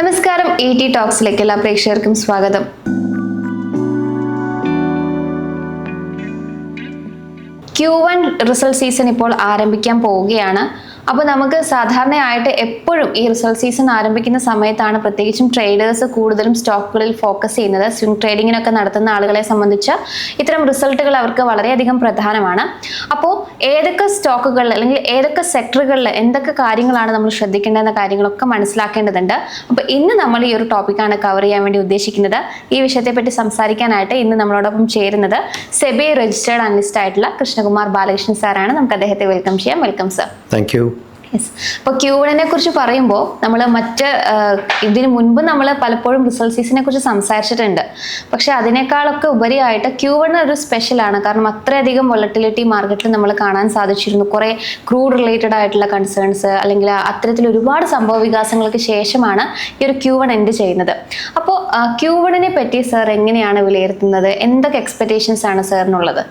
നമസ്കാരം, ET ടോക്സിലേക്ക് എല്ലാ പ്രേക്ഷകർക്കും സ്വാഗതം. Q1 റിസൾട്ട് സീസൺ ഇപ്പോൾ ആരംഭിക്കാൻ പോവുകയാണ്. അപ്പോൾ നമുക്ക് സാധാരണയായിട്ട് എപ്പോഴും ഈ റിസൾട്ട് സീസൺ ആരംഭിക്കുന്ന സമയത്താണ് പ്രത്യേകിച്ചും ട്രേഡേഴ്സ് കൂടുതലും സ്റ്റോക്കുകളിൽ ഫോക്കസ് ചെയ്യുന്നത്. സ്വിംഗ് ട്രേഡിങ്ങിനൊക്കെ നടത്തുന്ന ആളുകളെ സംബന്ധിച്ച് ഇത്തരം റിസൾട്ടുകൾ അവർക്ക് വളരെയധികം പ്രധാനമാണ്. അപ്പോൾ ഏതൊക്കെ സ്റ്റോക്കുകളിൽ അല്ലെങ്കിൽ ഏതൊക്കെ സെക്ടറുകളിൽ എന്തൊക്കെ കാര്യങ്ങളാണ് നമ്മൾ ശ്രദ്ധിക്കേണ്ടതെന്ന കാര്യങ്ങളൊക്കെ മനസ്സിലാക്കേണ്ടതുണ്ട്. അപ്പോൾ ഇന്ന് നമ്മൾ ഈ ഒരു ടോപ്പിക്കാണ് കവർ ചെയ്യാൻ വേണ്ടി ഉദ്ദേശിക്കുന്നത്. ഈ വിഷയത്തെപ്പറ്റി സംസാരിക്കാനായിട്ട് ഇന്ന് നമ്മളോടൊപ്പം ചേരുന്നത് സെബി രജിസ്റ്റേർഡ് അനലിസ്റ്റ് ആയിട്ടുള്ള കൃഷ്ണകുമാർ ബാലകൃഷ്ണൻ സാറാണ്. നമുക്ക് അദ്ദേഹത്തെ വെൽക്കം ചെയ്യാം. Welcome sir. Thank you. അപ്പോൾ Q1 കുറിച്ച് പറയുമ്പോൾ നമ്മൾ ഇതിനു മുൻപ് നമ്മൾ പലപ്പോഴും റിസൾട്ട് സീസണിനെ കുറിച്ച് സംസാരിച്ചിട്ടുണ്ട്. പക്ഷെ അതിനേക്കാളൊക്കെ ഉപരിയായിട്ട് Q1 ഒരു സ്പെഷ്യലാണ്. കാരണം അത്രയധികം വോളറ്റിലിറ്റി മാർക്കറ്റിൽ നമ്മൾ കാണാൻ സാധിച്ചിരുന്നു. കുറേ ക്രൂഡ് റിലേറ്റഡ് ആയിട്ടുള്ള കൺസേൺസ് അല്ലെങ്കിൽ അത്തരത്തിൽ ഒരുപാട് സംഭവ വികാസങ്ങൾക്ക് ശേഷമാണ് ഈ ഒരു Q1 എൻഡ് ചെയ്യുന്നത്. അപ്പോൾ Q1 പറ്റി സാർ എങ്ങനെയാണ് വിലയിരുത്തുന്നത്? എന്തൊക്കെ എക്സ്പെക്ടേഷൻസ് ആണ് സാറിനുള്ളത്?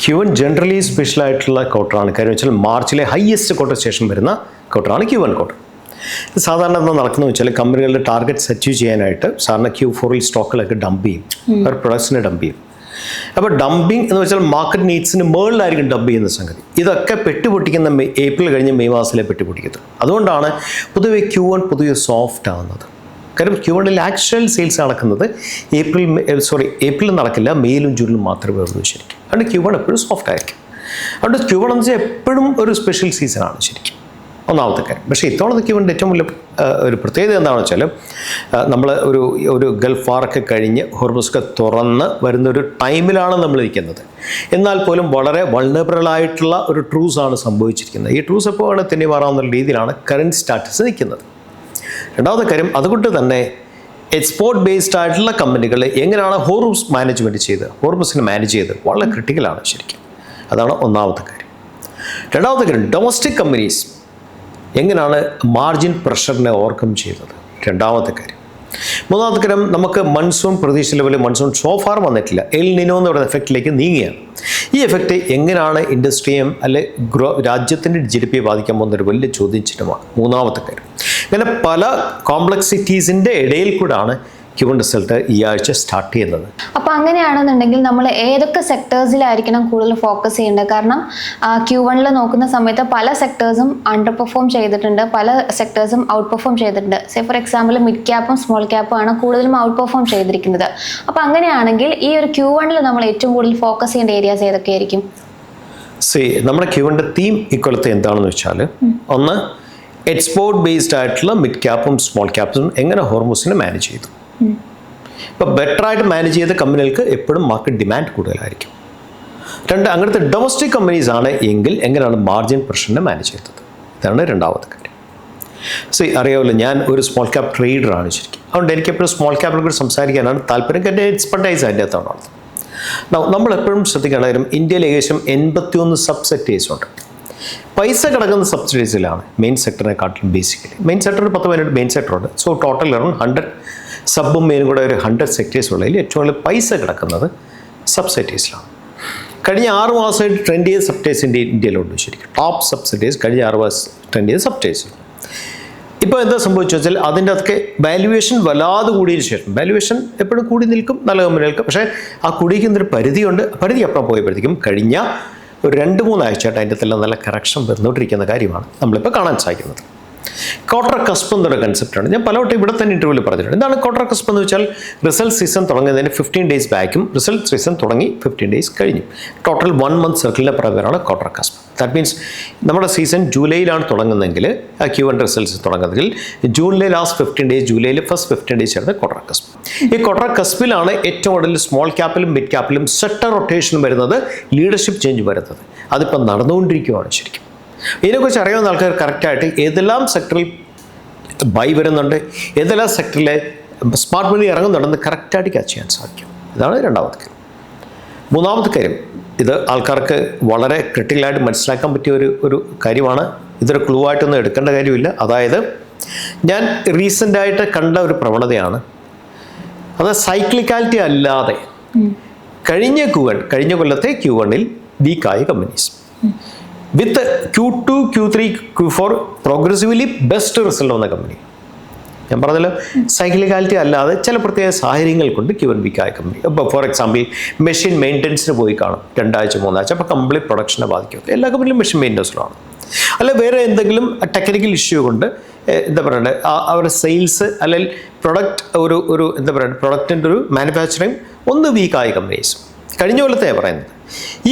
Q1 ജനറലി സ്പെഷ്യൽ ആയിട്ടുള്ള ക്വാർട്ടറാണ്. കാര്യം വെച്ചാൽ മാർച്ചിലെ ഹയസ്റ്റ് ക്വാർട്ടർ ശേഷം വരുന്ന ക്വാർട്ടറാണ് Q1 ക്വാർട്ടർ. സാധാരണ എന്താ നടക്കുന്നത് വെച്ചാൽ കമ്പനികളുടെ ടാർഗറ്റ്സ് അച്ചീവ് ചെയ്യാനായിട്ട് സാധാരണ Q4 സ്റ്റോക്കുകളൊക്കെ ഡംപ് ചെയ്യും, അവർ പ്രൊഡക്ട്സിനെ ഡംപ് ചെയ്യും. അപ്പോൾ ഡംപിങ് എന്ന് വെച്ചാൽ മാർക്കറ്റ് നീഡ്സിന് മുകളിലായിരിക്കും ഡംപ് ചെയ്യുന്ന സംഗതി. ഇതൊക്കെ പെട്ടുപൊട്ടിക്കുന്ന ഏപ്രിൽ കഴിഞ്ഞ് മെയ് മാസത്തിലെ പെട്ടുപൊട്ടിക്കുന്നത്. അതുകൊണ്ടാണ് പൊതുവെ Q1 പൊതുവെ സോഫ്റ്റ് ആവുന്നത്. കാരണം Q1 ആക്ച്വൽ സെയിൽസ് നടക്കുന്നത് ഏപ്രിൽ നടക്കില്ല, മെയിലും ജൂണിലും മാത്രമേ ഉള്ളൂ ശരിക്കും. അതുകൊണ്ട് Q1 എപ്പോഴും സോഫ്റ്റ് ആയിരിക്കും. അതുകൊണ്ട് Q1 എന്ന് വെച്ചാൽ എപ്പോഴും ഒരു സ്പെഷ്യൽ സീസണാണ് ശരിക്കും, ഒന്നാമത്തെ കാര്യം. പക്ഷേ ഇത്തവണത്തെ Q1 ഏറ്റവും വലിയ ഒരു പ്രത്യേകത എന്താണെന്ന് വെച്ചാൽ നമ്മൾ ഒരു ഗൾഫ് വാറൊക്കെ കഴിഞ്ഞ് ഹോർമസൊക്കെ തുറന്ന് വരുന്നൊരു ടൈമിലാണ് നമ്മളിരിക്കുന്നത്. എന്നാൽ പോലും വളരെ വൾണറബിളായിട്ടുള്ള ഒരു ട്രൂസാണ് സംഭവിച്ചിരിക്കുന്നത്. ഈ ട്രൂസ് എപ്പോഴാണ് തെന്നി മാറാവുന്ന രീതിയിലാണ് കറൻറ്റ് സ്റ്റാറ്റസ് നിൽക്കുന്നത്. രണ്ടാമത്തെ കാര്യം, അതുകൊണ്ട് തന്നെ എക്സ്പോർട്ട് ബേസ്ഡ് ആയിട്ടുള്ള കമ്പനികൾ എങ്ങനെയാണ് ഹോർമസ് മാനേജ്മെൻറ്റ് ചെയ്ത് ഹോർമസിനെ മാനേജ് ചെയ്ത് വളരെ ക്രിട്ടിക്കലാണ് ശരിക്കും. അതാണ് ഒന്നാമത്തെ കാര്യം. രണ്ടാമത്തെ കാര്യം, ഡൊമസ്റ്റിക് കമ്പനീസ് എങ്ങനെയാണ് മാർജിൻ പ്രഷറിനെ ഓവർകം ചെയ്തത്, രണ്ടാമത്തെ കാര്യം. മൂന്നാമത്തെ കാര്യം, നമുക്ക് മൺസൂൺ പ്രതീക്ഷിച്ച ലെവലിൽ മൺസൂൺ സോഫാർ വന്നിട്ടില്ല, എൽ നിനോ എന്ന് പറയുന്ന എഫക്റ്റിലേക്ക് നീങ്ങിയാണ്. ഈ എഫക്റ്റ് എങ്ങനെയാണ് ഇൻഡസ്ട്രിയും അല്ലെ രാജ്യത്തിൻ്റെ GDP ബാധിക്കാൻ പോകുന്നൊരു വലിയ ചോദ്യചിഹ്നമാണ് മൂന്നാമത്തെ കാര്യം. ഇങ്ങനെ പല കോംപ്ലക്സിറ്റീസിൻ്റെ ഇടയിൽ കൂടാണ് Q1 റിസൾട്ട് ഈ ആഴ്ച സ്റ്റാർട്ട് ചെയ്യുന്നത്. അപ്പോൾ അങ്ങനെയാണെന്നുണ്ടെങ്കിൽ നമ്മൾ ഏതൊക്കെ സെക്ടേഴ്സിലായിരിക്കണം കൂടുതൽ ഫോക്കസ് ചെയ്യേണ്ടത്? കാരണം Q1 നോക്കുന്ന സമയത്ത് പല സെക്ടേഴ്സും അണ്ടർ പെർഫോം ചെയ്തിട്ടുണ്ട്, പല സെക്ടേഴ്സും ഔട്ട് പെർഫോം ചെയ്തിട്ടുണ്ട്. ഫോർ എക്സാമ്പിൾ മിഡ് ക്യാപ്പും സ്മോൾ ക്യാപ്പും ആണ് കൂടുതലും ഔട്ട് പെർഫോം ചെയ്തിരിക്കുന്നത്. അപ്പോൾ അങ്ങനെയാണെങ്കിൽ ഈ ഒരു Q1 നമ്മൾ ഏറ്റവും കൂടുതൽ ഫോക്കസ് ചെയ്യേണ്ട ഏരിയാസ് ഏതൊക്കെയായിരിക്കും? നമ്മുടെ Q1 തീം ഇക്കൊല്ലത്തെ എന്താണെന്ന് വെച്ചാൽ, ഒന്ന് എക്സ്പോർട്ട് ബേസ്ഡ് ആയിട്ടുള്ള മിഡ് ക്യാപ്പും സ്മോൾ ക്യാപ്പും എങ്ങനെ ഹോർമസിനെ മാനേജ് ചെയ്തു. ഇപ്പോൾ ബെറ്ററായിട്ട് മാനേജ് ചെയ്ത കമ്പനികൾക്ക് എപ്പോഴും മാർക്കറ്റ് ഡിമാൻഡ് കൂടുതലായിരിക്കും. രണ്ട്, അങ്ങനത്തെ ഡൊമസ്റ്റിക് കമ്പനീസ് ആണ് എങ്കിൽ എങ്ങനെയാണ് മാർജിൻ പ്രഷറിനെ മാനേജ് ചെയ്തത്, ഇതാണ് രണ്ടാമത്തെ കാര്യം. അറിയാമല്ലോ, ഞാൻ ഒരു സ്മോൾ ക്യാപ് ട്രേഡറാണ് ശരിക്കും. അതുകൊണ്ട് എനിക്കെപ്പോഴും സ്മോൾ ക്യാപ്പിനെ കുറിച്ച് സംസാരിക്കാനാണ് താല്പര്യം. എൻ്റെ എക്സ്പെർട്ടൈസ് അതിൻ്റെ അകത്താണ്. നമ്മളെപ്പോഴും ശ്രദ്ധിക്കേണ്ട കാര്യം, ഇന്ത്യയിൽ ഏകദേശം 81 സബ് സെക്ടേഴ്സ് ഉണ്ട്. പൈസ കിടക്കുന്ന സബ്സിഡീസിലാണ് മെയിൻ സെക്ടറിനെ കാട്ടിലും. ബേസിക്കലി മെയിൻ സെക്ടറിൽ 10-12 മെയിൻ സെക്ടറുണ്ട്. സോ ടോട്ടൽ അറൗണ്ട് 100 സബും മെയിനും കൂടെ ഒരു 100 സെക്ടേഴ്സ് ഉള്ളതിൽ ഏറ്റവും കൂടുതൽ പൈസ കിടക്കുന്നത് സബ് സെക്ടേഴ്സിലാണ്. കഴിഞ്ഞ 6 മാസമായിട്ട് ട്രെൻഡ് ചെയ്ത സബ്സിഡീസ് ഇന്ത്യയിലുണ്ട് ശരിക്കും. ടോപ്പ് സബ്സിഡീസ് കഴിഞ്ഞ 6 മാസം ട്രെൻഡ് ചെയ്ത സബ്സിഡീസ്. ഇപ്പോൾ എന്താ സംഭവിച്ചു വെച്ചാൽ അതിൻ്റെ അതൊക്കെ വാല്യുവേഷൻ വല്ലാതെ കൂടിയതിന് ശേഷം, വാല്യുവേഷൻ എപ്പോഴും കൂടി നിൽക്കും നല്ല കമ്പനികൾക്ക്, പക്ഷേ ആ കൂടിയിരിക്കുന്നൊരു പരിധിയുണ്ട്. പരിധി അപ്പുറം പോയപ്പോഴത്തേക്കും കഴിഞ്ഞ ഒരു 2-3 ആഴ്ചയായിട്ട് അതിൻ്റെ എല്ലാം നല്ല കറക്ഷൻ വരുന്നോണ്ടിരിക്കുന്ന കാര്യമാണ് നമ്മളിപ്പോൾ കാണാൻ സാധിക്കുന്നത്. ക്വാർട്ടർ കസ്പ് എന്നൊരു കൺസെപ്റ്റാണ് ഞാൻ പലവട്ടം ഇവിടെ തന്നെ ഇൻ്റർവ്യൂവിൽ പറഞ്ഞിട്ടുണ്ട്. എന്താണ് ക്വാർട്ടർ കസ്പ് എന്ന് വെച്ചാൽ, റിസൾട്ട് സീസൺ തുടങ്ങുന്നതിന് 15 ഡേയ്സ് ബാക്കും റിസൾട്ട് സീസൺ തുടങ്ങി 15 ഡേയ്സ് കഴിഞ്ഞു. ടോട്ടൽ 1 മന്ത് സർക്കിളിൻ്റെ പ്രകാരമാണ് ക്വാർട്ടർ കസ്പ്. ദാറ്റ് മീൻസ് നമ്മുടെ സീസൺ ജൂലൈയിലാണ് തുടങ്ങുന്നതെങ്കിൽ Q1 റിസൾട്ട്സ് തുടങ്ങുന്നതെങ്കിൽ ജൂണിലെ ലാസ്റ്റ് 15 ഡേയ്സ്, ജൂലൈയിലെ ഫസ്റ്റ് 15 ഡേയ്സ് ആയിരുന്നു ക്വാർട്ടർ കസ്പ്. ഈ ക്വാർട്ടർ കസ്പിലാണ് ഏറ്റവും കൂടുതൽ സ്മോൾ ക്യാപ്പിലും മിഡ് ക്യാപ്പിലും സെക്ടർ റൊട്ടേഷൻ വരുന്നത്, ലീഡർഷിപ്പ് ചേഞ്ച് വരുന്നത്. അതിപ്പോൾ നടന്നുകൊണ്ടിരിക്കുകയാണ് ശരിക്കും. ഇതിനെക്കുറിച്ച് അറിയാവുന്ന ആൾക്കാർ കറക്റ്റായിട്ട് ഏതെല്ലാം സെക്ടറിൽ ബൈ വരുന്നുണ്ട്, ഏതെല്ലാം സെക്ടറിലെ സ്മാർട്ട് മണി ഇറങ്ങുന്നുണ്ടെന്ന് കറക്റ്റായിട്ട് ക്യാച്ച് ചെയ്യാൻ സാധിക്കും. ഇതാണ് രണ്ടാമത്തെ കാര്യം. മൂന്നാമത്തെ കാര്യം, ഇത് ആൾക്കാർക്ക് വളരെ ക്രിട്ടിക്കലായിട്ട് മനസ്സിലാക്കാൻ പറ്റിയ ഒരു കാര്യമാണ്. ഇതൊരു ക്ലൂ ആയിട്ടൊന്നും എടുക്കേണ്ട കാര്യമില്ല. അതായത് ഞാൻ റീസെൻ്റായിട്ട് കണ്ട ഒരു പ്രവണതയാണ്. അത് സൈക്ലിക്കാലിറ്റി അല്ലാതെ കഴിഞ്ഞ കൊല്ലത്തെ Q1 വീക്കായ കമ്പനീസ് വിത്ത് Q2, Q3, Q4 progressively best result വന്ന കമ്പനി. ഞാൻ പറഞ്ഞല്ലോ സൈക്ലിക്കാലിറ്റി അല്ലാതെ ചില പ്രത്യേക സാഹചര്യങ്ങൾ കൊണ്ട് Q1 വീക്കായ കമ്പനി. ഇപ്പോൾ ഫോർ എക്സാമ്പിൾ മെഷീൻ മെയിൻ്റനൻസിന് പോയി കാണും 2 ആഴ്ച 3 ആഴ്ച, അപ്പോൾ കംപ്ലീറ്റ് പ്രൊഡക്ഷനെ ബാധിക്കും. എല്ലാ കമ്പനിയിലും മെഷീൻ മെയിൻ്റനൻസിലാണ്. അല്ല വേറെ എന്തെങ്കിലും ടെക്നിക്കൽ ഇഷ്യൂ കൊണ്ട് എന്താ പറയുക അവരുടെ സെയിൽസ് അല്ലെങ്കിൽ ഒരു എന്താ പറയുക പ്രൊഡക്റ്റിൻ്റെ ഒരു മാനുഫാക്ചറിങ് ഒന്ന് വീക്കായ കമ്പനീസ് കഴിഞ്ഞ കൊല്ലത്തെ പറയുന്നത്.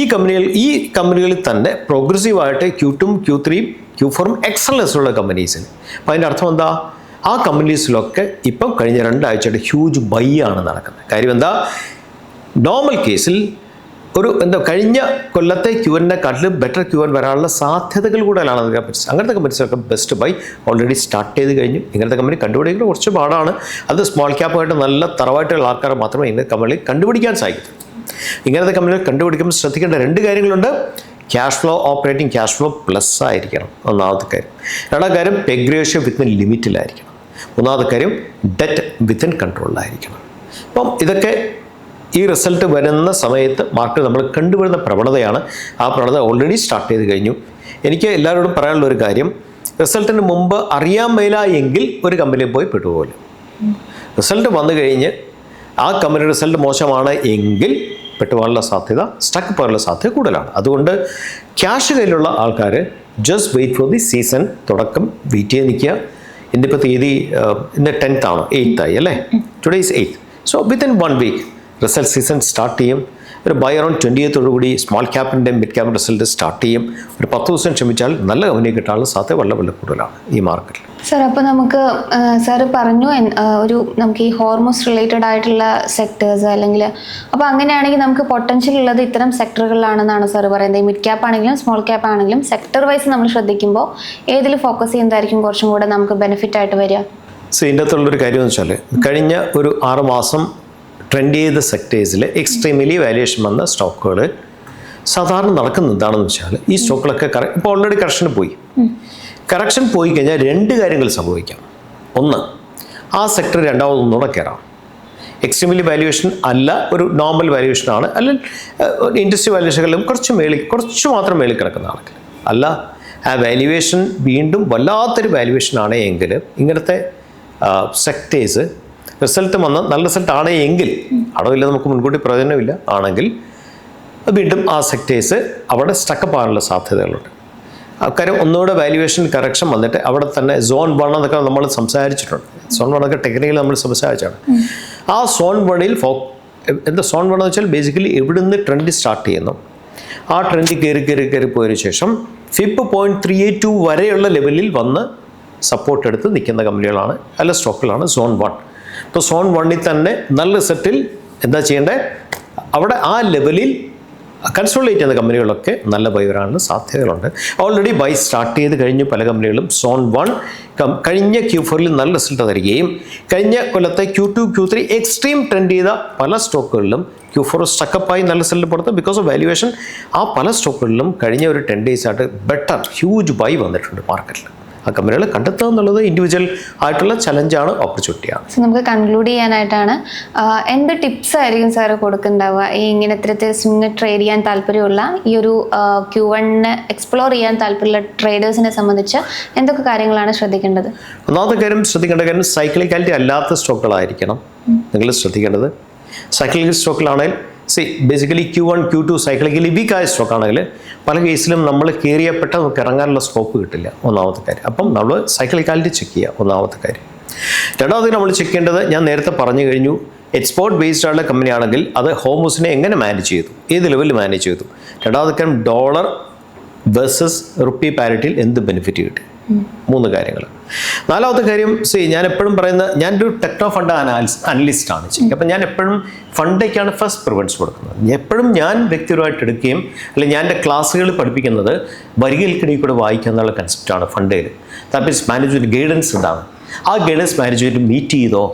ഈ കമ്പനികളിൽ തന്നെ പ്രോഗ്രസീവായിട്ട് Q2, Q3, Q4 എക്സലൻസ് ഉള്ള കമ്പനീസിന്. അപ്പോൾ അതിൻ്റെ അർത്ഥം എന്താ? ആ കമ്പനീസിലൊക്കെ ഇപ്പം കഴിഞ്ഞ 2 ആഴ്ചയുടെ ഹ്യൂജ് ബൈ ആണ് നടക്കുന്നത്. കാര്യം എന്താ? നോർമൽ കേസിൽ കഴിഞ്ഞ കൊല്ലത്തെ Q1-നെക്കാട്ടിലും ബെറ്റർ Q1 വരാനുള്ള സാധ്യതകൾ കൂടുതലാണ് അങ്ങനത്തെ കമ്പനീസൊക്കെ ബെസ്റ്റ് ബൈ ഓൾറെഡി സ്റ്റാർട്ട് ചെയ്ത് കഴിഞ്ഞു. ഇങ്ങനത്തെ കമ്പനി കണ്ടുപിടിക്കുന്നത് കുറച്ച് പാടാണ്. അത് സ്മോൾ ക്യാപ്പായിട്ട് നല്ല തറവായിട്ടുള്ള ആൾക്കാർ മാത്രമേ ഇങ്ങനത്തെ കമ്പനി കണ്ടുപിടിക്കാൻ സാധിക്കൂ. ഇങ്ങനത്തെ കമ്പനികൾ കണ്ടുപിടിക്കുമ്പോൾ ശ്രദ്ധിക്കേണ്ട 2 കാര്യങ്ങളുണ്ട്. Cash flow, operating cash flow plus ആയിരിക്കണം, ഒന്നാമത്തെ കാര്യം. രണ്ടാമത്തെ കാര്യം പെഗ് റേഷ്യോ വിത്തിൻ ലിമിറ്റിലായിരിക്കണം. മൂന്നാമത്തെ കാര്യം ഡെറ്റ് വിത്തിൻ കൺട്രോളിലായിരിക്കണം. അപ്പം ഇതൊക്കെ ഈ റിസൾട്ട് വരുന്ന സമയത്ത് മാർക്കറ്റ് നമ്മൾ കണ്ടുവരുന്ന പ്രവണതയാണ്. ആ പ്രവണത ഓൾറെഡി സ്റ്റാർട്ട് ചെയ്ത് കഴിഞ്ഞു. എനിക്ക് എല്ലാവരോടും പറയാനുള്ള ഒരു കാര്യം, റിസൾട്ടിന് മുമ്പ് അറിയാൻ മേല എങ്കിൽ ഒരു കമ്പനിയിൽ പോയി പെട്ടുപോലും. റിസൾട്ട് വന്നു കഴിഞ്ഞ് ആ കമ്പനി റിസൾട്ട് മോശമാണ് എങ്കിൽ പെട്ടുപോകാനുള്ള സാധ്യത, സ്റ്റക്ക് പോകാനുള്ള സാധ്യത കൂടുതലാണ്. അതുകൊണ്ട് ക്യാഷ് കയ്യിലുള്ള ആൾക്കാർ just wait for the season. തുടക്കം വെയിറ്റ് ചെയ്ത് നിൽക്കുക. ഇന്നിപ്പോൾ തീയതി ഇന്ന് 10th ആണ്, 8th ആയി അല്ലേ? Today is 8th. So within 1 week result season start ചെയ്യും. ഒരു ബൈ അറൗണ്ട് 20th സ്മോൾ ക്യാപ്പിൻ്റെ മിഡ് ക്യാപ്പ് റിസൾട്ട് സ്റ്റാർട്ട് ചെയ്യും. ഒരു 10 ദിവസം ക്ഷമിച്ചാൽ നല്ല കമ്പനി കിട്ടാനുള്ള സാധ്യത വളരെ കൂടുതലാണ് ഈ മാർക്കറ്റിൽ. സാർ, അപ്പോൾ നമുക്ക് സാർ പറഞ്ഞു നമുക്ക് ഈ ഹോർമോസ് റിലേറ്റഡ് ആയിട്ടുള്ള സെക്ടേഴ്സ് അല്ലെങ്കിൽ അപ്പോൾ അങ്ങനെയാണെങ്കിൽ നമുക്ക് പൊട്ടൻഷ്യൽ ഉള്ളത് ഇത്തരം സെക്ടറുകളിലാണെന്നാണ് സാർ പറയുന്നത്. ഈ മിഡ് ക്യാപ്പ് ആണെങ്കിലും സ്മോൾ ക്യാപ്പ് ആണെങ്കിലും സെക്ടർ വൈസ് നമ്മൾ ശ്രദ്ധിക്കുമ്പോൾ ഏതിൽ ഫോക്കസ് ചെയ്യുന്നതായിരിക്കും കുറച്ചും കൂടെ നമുക്ക് ബെനിഫിറ്റ് ആയിട്ട് വരിക? ഇതിൻ്റെ അകത്തുള്ളൊരു കാര്യം എന്ന് വെച്ചാൽ കഴിഞ്ഞ ഒരു 6 മാസം ട്രെൻഡ് ചെയ്ത സെക്ടേഴ്സിൽ എക്സ്ട്രീംലി വാല്യുവേഷൻ വന്ന സ്റ്റോക്കുകൾ സാധാരണ നടക്കുന്നത് എന്താണെന്ന് വെച്ചാൽ ഈ സ്റ്റോക്കുകളൊക്കെ ഇപ്പോൾ ഓൾറെഡി കറക്ഷൻ പോയി കഴിഞ്ഞാൽ 2 കാര്യങ്ങൾ സംഭവിക്കാം. ഒന്ന്, ആ സെക്ടർ രണ്ടാമതൊന്നുകൂടെ കയറാം. എക്സ്ട്രീംലി വാല്യുവേഷൻ അല്ല, ഒരു നോർമൽ വാല്യുവേഷനാണ്, അല്ലെങ്കിൽ ഇൻഡസ്ട്രി വാല്യുവേഷനുകളിലും കുറച്ച് മാത്രം മേളിൽ കിടക്കുന്ന ആൾക്ക് അല്ല, ആ വാല്യുവേഷൻ വീണ്ടും വല്ലാത്തൊരു വാല്യുവേഷനാണ് എങ്കിൽ ഇങ്ങനത്തെ സെക്ടേഴ്സ് റിസൾട്ട് വന്ന് നല്ല റിസൾട്ട് ആണ് എങ്കിൽ, അടവില്ല നമുക്ക് മുൻകൂട്ടി പ്രയോജനമില്ല ആണെങ്കിൽ വീണ്ടും ആ സെക്ടേഴ്സ് അവിടെ സ്റ്റക്കപ്പ് ആകാനുള്ള സാധ്യതകളുണ്ട്. കാര്യം ഒന്നുകൂടെ വാല്യുവേഷൻ കറക്ഷൻ വന്നിട്ട് അവിടെ തന്നെ സോൺ 1 എന്നൊക്കെ നമ്മൾ സംസാരിച്ചിട്ടുണ്ട്. സോൺ 1 ഒക്കെ ടെക്നിക്കലി നമ്മൾ സംസാരിച്ചാണ്. ആ സോൺ 1-ൽ സോൺ 1 എന്ന് വെച്ചാൽ ബേസിക്കലി എവിടുന്ന് ട്രെൻഡ് സ്റ്റാർട്ട് ചെയ്യുന്നു, ആ ട്രെൻഡ് കയറി പോയതിനു ശേഷം FIB 0.382 വരെയുള്ള ലെവലിൽ വന്ന് സപ്പോർട്ട് എടുത്ത് നിൽക്കുന്ന കമ്പനികളാണ്, അല്ല സ്റ്റോക്കുകളാണ് സോൺ 1. ഇപ്പോൾ സോൺ 1-ൽ തന്നെ നല്ല റിസൾട്ടിൽ എന്താ ചെയ്യേണ്ടത്? അവിടെ ആ ലെവലിൽ കൺസോളിഡേറ്റ് ചെയ്യുന്ന കമ്പനികളൊക്കെ നല്ല ബൈ വരാനുള്ള സാധ്യതകളുണ്ട്. ഓൾറെഡി ബൈ സ്റ്റാർട്ട് ചെയ്ത് കഴിഞ്ഞു പല കമ്പനികളും. സോൺ 1 കഴിഞ്ഞ Q4-ൽ നല്ല റിസൾട്ട് തരികയും കഴിഞ്ഞ കൊല്ലത്തെ Q2, Q3 എക്സ്ട്രീം ട്രെൻഡ് ചെയ്ത പല സ്റ്റോക്കുകളിലും Q4 സ്റ്റക്കപ്പായി നല്ല റിസൾട്ട് പുറത്ത് ബിക്കോസ് ഓഫ് വാല്യുവേഷൻ. ആ പല സ്റ്റോക്കുകളിലും കഴിഞ്ഞ ഒരു 10 days ആയിട്ട് ബെറ്റർ ഹ്യൂജ് ബൈ വന്നിട്ടുണ്ട് മാർക്കറ്റിൽ. ആ കമ്പനികളെ കണ്ടെത്തുക എന്നുള്ളത് ഇൻഡിവിജ്വൽ ആയിട്ടുള്ള ചലഞ്ചാണ്, ഓപ്പർച്യൂണിറ്റിയാണ്. സോ നമുക്ക് കൺക്ലൂഡ് ചെയ്യാനായിട്ടാണ് എന്ത് ടിപ്സ് ആയിരിക്കും സാർ കൊടുക്കുന്നുണ്ടാവുക ഈ ഇങ്ങനത്തെ സ്വിംഗ് ട്രേഡ് ചെയ്യാൻ താല്പര്യമുള്ള ഈ ഒരു Q1 എക്സ്പ്ലോർ ചെയ്യാൻ താല്പര്യമുള്ള ട്രേഡേഴ്സിനെ സംബന്ധിച്ച് എന്തൊക്കെ കാര്യങ്ങളാണ് ശ്രദ്ധിക്കേണ്ടത്? ഒന്നാമത്തെ കാര്യം ശ്രദ്ധിക്കേണ്ട കാര്യം സൈക്ലിക്കാലിറ്റി അല്ലാത്ത സ്റ്റോക്കുകളായിരിക്കണം നിങ്ങൾ ശ്രദ്ധിക്കേണ്ടത്. സൈക്ലിക്കൽ സ്റ്റോക്കിലാണെങ്കിൽ ബേസിക്കലി Q1, Q2 സൈക്ലിക്കലി വീക്കായ സ്റ്റോക്കാണെങ്കിൽ പല കേസിലും നമ്മൾ കയറിയപ്പെട്ട നമുക്ക് ഇറങ്ങാനുള്ള സ്കോപ്പ് കിട്ടില്ല, ഒന്നാമത്തെ കാര്യം. അപ്പം നമ്മൾ സൈക്ലിക്കാലിറ്റി ചെക്ക് ചെയ്യുക, ഒന്നാമത്തെ കാര്യം. രണ്ടാമത് നമ്മൾ ചെക്ക് ചെയ്യേണ്ടത് ഞാൻ നേരത്തെ പറഞ്ഞു കഴിഞ്ഞു, എക്സ്പോർട്ട് ബേസ്ഡ് ആയിട്ടുള്ള കമ്പനി ആണെങ്കിൽ അത് ഹോർമൂസിനെ എങ്ങനെ മാനേജ് ചെയ്തു, ഏത് ലെവലിൽ മാനേജ് ചെയ്തു. രണ്ടാമത്തെ കാര്യം ഡോളർ വേഴ്സസ് റുപ്പി പാരിറ്റിയിൽ എന്ത് ബെനിഫിറ്റ് കിട്ടി. 3 കാര്യങ്ങൾ. നാലാമത്തെ കാര്യം ഞാൻ എപ്പോഴും പറയുന്ന ഞാനൊരു ടെക്നോ ഫണ്ട് അനലിസ്റ്റാണ്. അപ്പം ഞാൻ എപ്പോഴും ഫണ്ടേക്കാണ് ഫസ്റ്റ് പ്രിഫറൻസ് കൊടുക്കുന്നത്. എപ്പോഴും ഞാൻ വ്യക്തിപരമായിട്ട് എടുക്കുകയും അല്ലെങ്കിൽ ഞാൻ എൻ്റെ ക്ലാസ്സുകൾ പഠിപ്പിക്കുന്നത് വരികൾക്കിടയിൽ കൂടെ വായിക്കുക എന്നുള്ള കൺസെപ്റ്റാണ് ഫണ്ടേൽ. ദാറ്റ് മീൻസ് മാനേജ്മെൻറ്റ് ഗൈഡൻസ് ഉണ്ടാകും. ആ ഗൈഡൻസ് മാനേജ്മെൻറ്റ് മീറ്റ് ചെയ്തോ.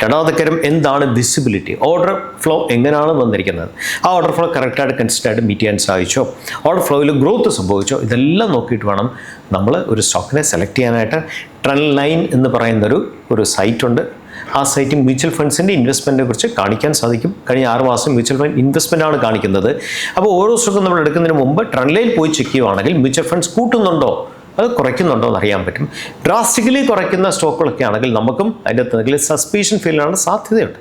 രണ്ടാമത്തെ കാര്യം എന്താണ് വിസിബിലിറ്റി, ഓർഡർ ഫ്ലോ എങ്ങനെയാണ് വന്നിരിക്കുന്നത്, ആ ഓർഡർ ഫ്ലോ കറക്റ്റായിട്ട് കൺസിസ്റ്റൻ്റായിട്ട് മീറ്റ് ചെയ്യാൻ സാധിച്ചോ, ഓർഡർ ഫ്ലോയിൽ ഗ്രോത്ത് സംഭവിച്ചോ, ഇതെല്ലാം നോക്കിയിട്ട് വേണം നമ്മൾ ഒരു സ്റ്റോക്കിനെ സെലക്ട് ചെയ്യാനായിട്ട്. ട്രെൻഡ് ലൈൻ എന്ന് പറയുന്നൊരു സൈറ്റുണ്ട്. ആ സൈറ്റിൽ മ്യൂച്വൽ ഫണ്ട്സിൻ്റെ ഇൻവെസ്റ്റ്മെൻറ്റിനെ കുറിച്ച് കാണിക്കാൻ സാധിക്കും. കഴിഞ്ഞ 6 മാസം മ്യൂച്വൽ ഫണ്ട് ഇൻവെസ്റ്റ്മെൻറ്റാണ് കാണിക്കുന്നത്. അപ്പോൾ ഓരോ സ്റ്റോക്കും നമ്മൾ എടുക്കുന്നതിന് മുമ്പ് ട്രെൻഡ് ലൈൻ പോയി ചെക്ക് ചെയ്യുവാണെങ്കിൽ മ്യൂച്വൽ ഫണ്ട്സ് കൂട്ടുന്നുണ്ടോ അത് കുറയ്ക്കുന്നുണ്ടോ എന്ന് അറിയാൻ പറ്റും. ഡ്രാസ്റ്റിക്കലി കുറയ്ക്കുന്ന സ്റ്റോക്കുകളൊക്കെ ആണെങ്കിൽ നമുക്കും അതിൻ്റെ എന്തെങ്കിലും സസ്പീഷൻ ഫീലിനാണ് സാധ്യതയുണ്ട്.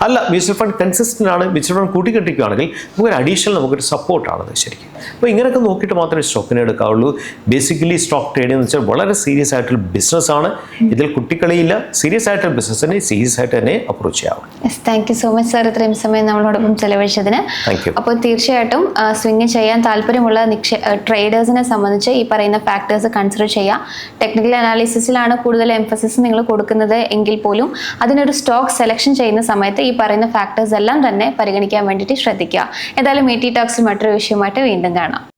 അല്ല, മ്യൂച്വൽ ഫണ്ട് കൺസിസ്റ്റൻ്റ് ആണ്, മ്യൂച്വൽ ഫണ്ട് കൂട്ടിക്കെട്ടിക്കുകയാണെങ്കിൽ നമുക്കൊരു അഡീഷണൽ നമുക്കൊരു സപ്പോർട്ടാണത് ശരിക്കും. അപ്പോൾ ഇങ്ങനെയൊക്കെ നോക്കിയിട്ട് മാത്രമേ സ്റ്റോക്കിനെ എടുക്കാവുള്ളൂ. ബേസിക്കലി സ്റ്റോക്ക് ട്രേഡിംഗ് എന്ന് വെച്ചാൽ വളരെ സീരിയസ് ആയിട്ടുള്ള ബിസിനസ്സാണ്. ഇതിൽ കുട്ടിക്കളിയില്ല. സീരിയസ് ആയിട്ടുള്ള ബിസിനസ്സിനെ സീരിയസ് ആയിട്ട് തന്നെ അപ്രോച്ച് ചെയ്യാവും. Thank you so much sir, ഇത്രയും സമയം നമ്മളോടൊപ്പം ചെലവഴിച്ചതിന്. Thank you. അപ്പോൾ തീർച്ചയായിട്ടും സ്വിംഗ് ചെയ്യാൻ താല്പര്യമുള്ള ട്രേഡേഴ്സിനെ സംബന്ധിച്ച് ഈ പറയുന്ന ഫാക്ടേഴ്സ് കൺസിഡർ ചെയ്യുക. ടെക്നിക്കൽ അനാലിസിസിലാണ് കൂടുതൽ എംഫസിസ് നിങ്ങൾ കൊടുക്കുന്നത് എങ്കിൽ പോലും അതിനൊരു സ്റ്റോക്ക് സെലക്ഷൻ ചെയ്യുന്ന സമയത്ത് ഈ പറയുന്ന ഫാക്ടേഴ്സ് എല്ലാം തന്നെ പരിഗണിക്കാൻ വേണ്ടിയിട്ട് ശ്രദ്ധിക്കുക. എന്തായാലും ET ടോക്സിൽ മറ്റൊരു വിഷയമായിട്ട് വീണ്ടും കാണാം.